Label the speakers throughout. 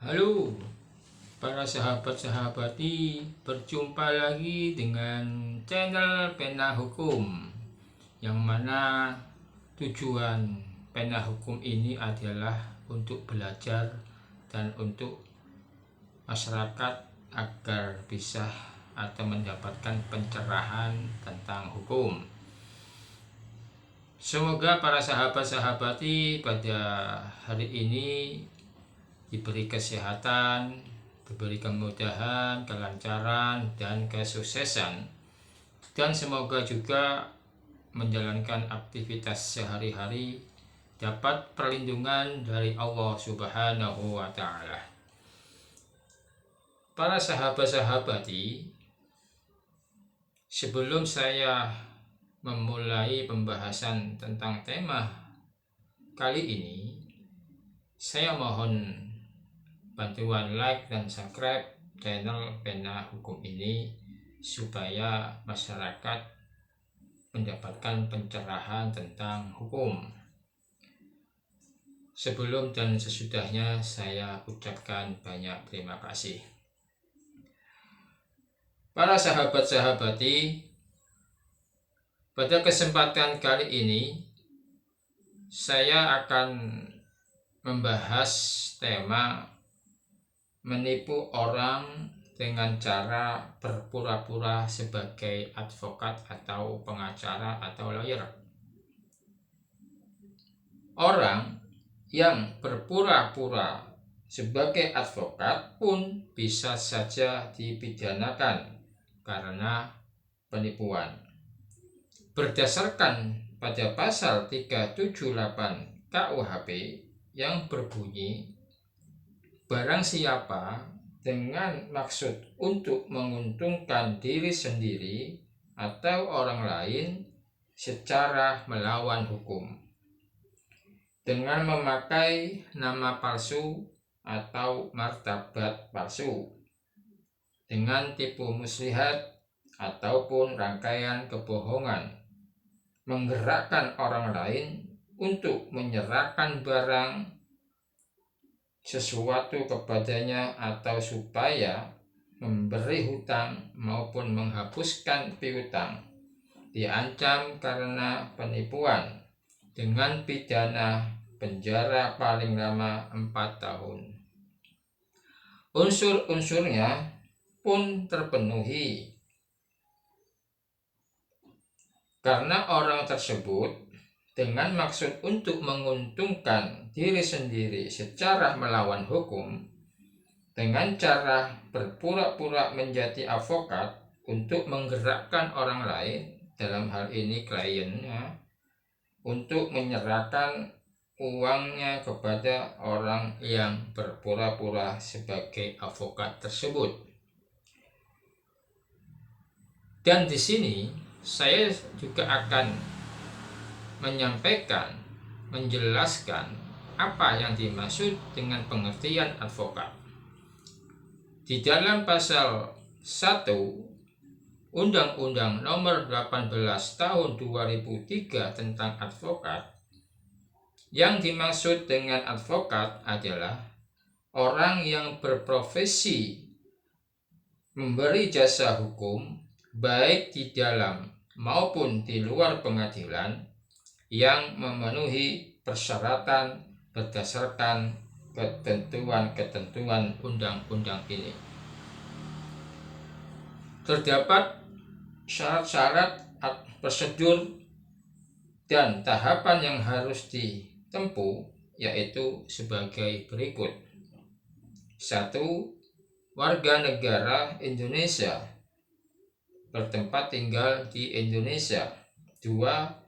Speaker 1: Halo para sahabat-sahabati, berjumpa lagi dengan channel Pena Hukum, yang mana tujuan Pena Hukum ini adalah untuk belajar dan untuk masyarakat agar bisa atau mendapatkan pencerahan tentang hukum. Semoga para sahabat-sahabati pada hari ini diberi kesehatan, diberi kemudahan, kelancaran, dan kesuksesan, dan semoga juga menjalankan aktivitas sehari-hari dapat perlindungan dari Allah Subhanahu wa Ta'ala. Para sahabat-sahabati, sebelum saya memulai pembahasan tentang tema kali ini, saya mohon bantuan like dan subscribe channel Pena Hukum ini supaya masyarakat mendapatkan pencerahan tentang hukum. Sebelum dan sesudahnya saya ucapkan banyak terima kasih. Para sahabat-sahabati, pada kesempatan kali ini saya akan membahas tema menipu orang dengan cara berpura-pura sebagai advokat atau pengacara atau lawyer. Orang yang berpura-pura sebagai advokat pun bisa saja dipidanakan karena penipuan. Berdasarkan pada pasal 378 KUHP yang berbunyi, barang siapa dengan maksud untuk menguntungkan diri sendiri atau orang lain secara melawan hukum, dengan memakai nama palsu atau martabat palsu, dengan tipu muslihat ataupun rangkaian kebohongan, menggerakkan orang lain untuk menyerahkan barang sesuatu kepadanya atau supaya memberi hutang maupun menghapuskan piutang, diancam karena penipuan dengan pidana penjara paling lama 4 tahun. Unsur-unsurnya pun terpenuhi karena orang tersebut dengan maksud untuk menguntungkan diri sendiri secara melawan hukum dengan cara berpura-pura menjadi advokat untuk menggerakkan orang lain, dalam hal ini kliennya, untuk menyerahkan uangnya kepada orang yang berpura-pura sebagai advokat tersebut. Dan di sini saya juga akan menjelaskan apa yang dimaksud dengan pengertian advokat. Di dalam pasal 1 Undang-Undang Nomor 18 Tahun 2003 tentang advokat, yang dimaksud dengan advokat adalah orang yang berprofesi memberi jasa hukum baik di dalam maupun di luar pengadilan, yang memenuhi persyaratan berdasarkan ketentuan-ketentuan undang-undang ini. Terdapat syarat-syarat, prosedur, dan tahapan yang harus ditempuh, yaitu sebagai berikut. 1. Warga negara Indonesia, bertempat tinggal di Indonesia. 2.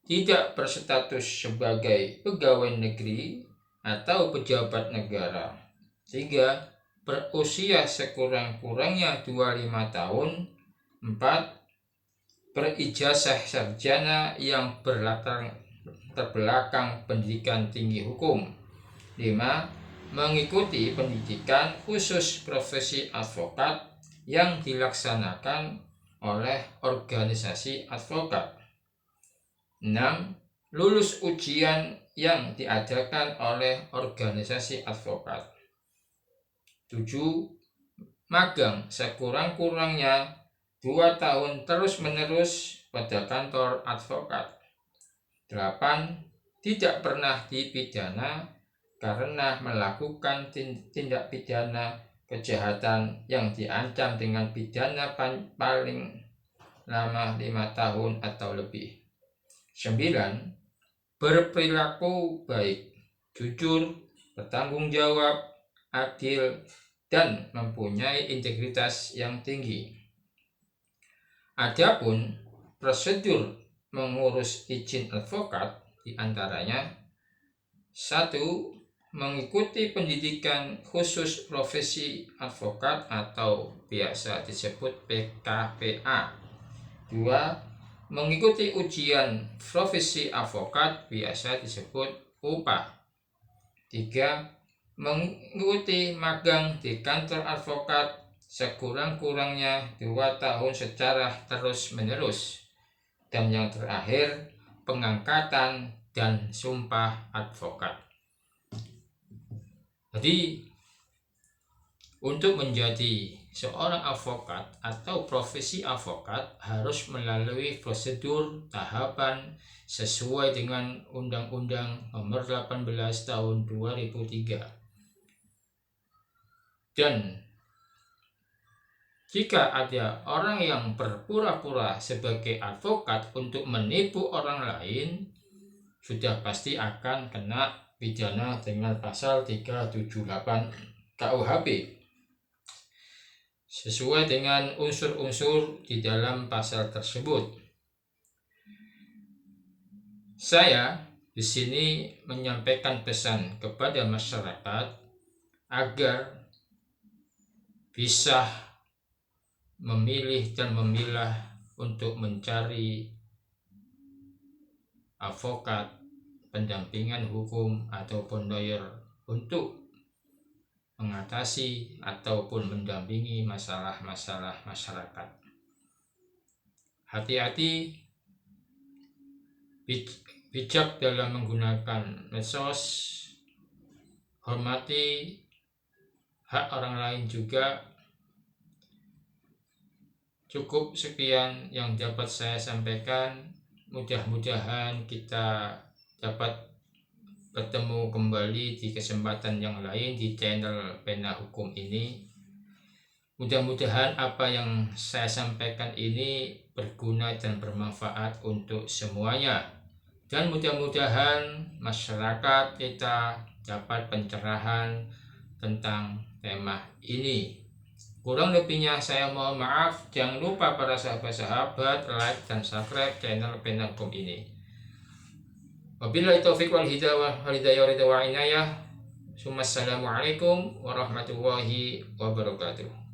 Speaker 1: Tidak berstatus sebagai pegawai negeri atau pejabat negara. 3. Berusia sekurang-kurangnya 25 tahun. 4. Berijazah sarjana yang berlatar belakang pendidikan tinggi hukum. 5. Mengikuti pendidikan khusus profesi advokat yang dilaksanakan oleh organisasi advokat. 6. Lulus ujian yang diadakan oleh organisasi advokat. 7. Magang sekurang-kurangnya 2 tahun terus-menerus pada kantor advokat. 8. Tidak pernah dipidana karena melakukan tindak pidana kejahatan yang diancam dengan pidana paling lama 5 tahun atau lebih. 9. Berperilaku baik, jujur, bertanggung jawab, adil, dan mempunyai integritas yang tinggi. Adapun prosedur mengurus izin advokat diantaranya: 1. Mengikuti pendidikan khusus profesi advokat atau biasa disebut PKPA. 2. Mengikuti ujian profesi advokat biasa disebut UPA. 3. Mengikuti magang di kantor advokat sekurang-kurangnya 2 tahun secara terus-menerus. Dan yang terakhir, pengangkatan dan sumpah advokat. Jadi, untuk menjadi seorang advokat atau profesi advokat harus melalui prosedur tahapan sesuai dengan Undang-Undang Nomor 18 Tahun 2003. Dan jika ada orang yang berpura-pura sebagai advokat untuk menipu orang lain, sudah pasti akan kena pidana dengan pasal 378 KUHP. Sesuai dengan unsur-unsur di dalam pasal tersebut. Saya di sini menyampaikan pesan kepada masyarakat agar bisa memilih dan memilah untuk mencari advokat, pendampingan hukum ataupun lawyer untuk mengatasi ataupun mendampingi masalah-masalah masyarakat. Hati-hati, bijak dalam menggunakan medsos, hormati hak orang lain juga. Cukup sekian yang dapat saya sampaikan. Mudah-mudahan kita dapat bertemu kembali di kesempatan yang lain di channel Pena Hukum ini. Mudah-mudahan apa yang saya sampaikan ini berguna dan bermanfaat untuk semuanya. Dan mudah-mudahan masyarakat kita dapat pencerahan tentang tema ini. Kurang lebihnya saya mohon maaf. Jangan lupa para sahabat-sahabat like dan subscribe channel Pena Hukum ini. Wabillahi taufiq wal hidayah wa inayah. Assalamualaikum warahmatullahi wabarakatuh.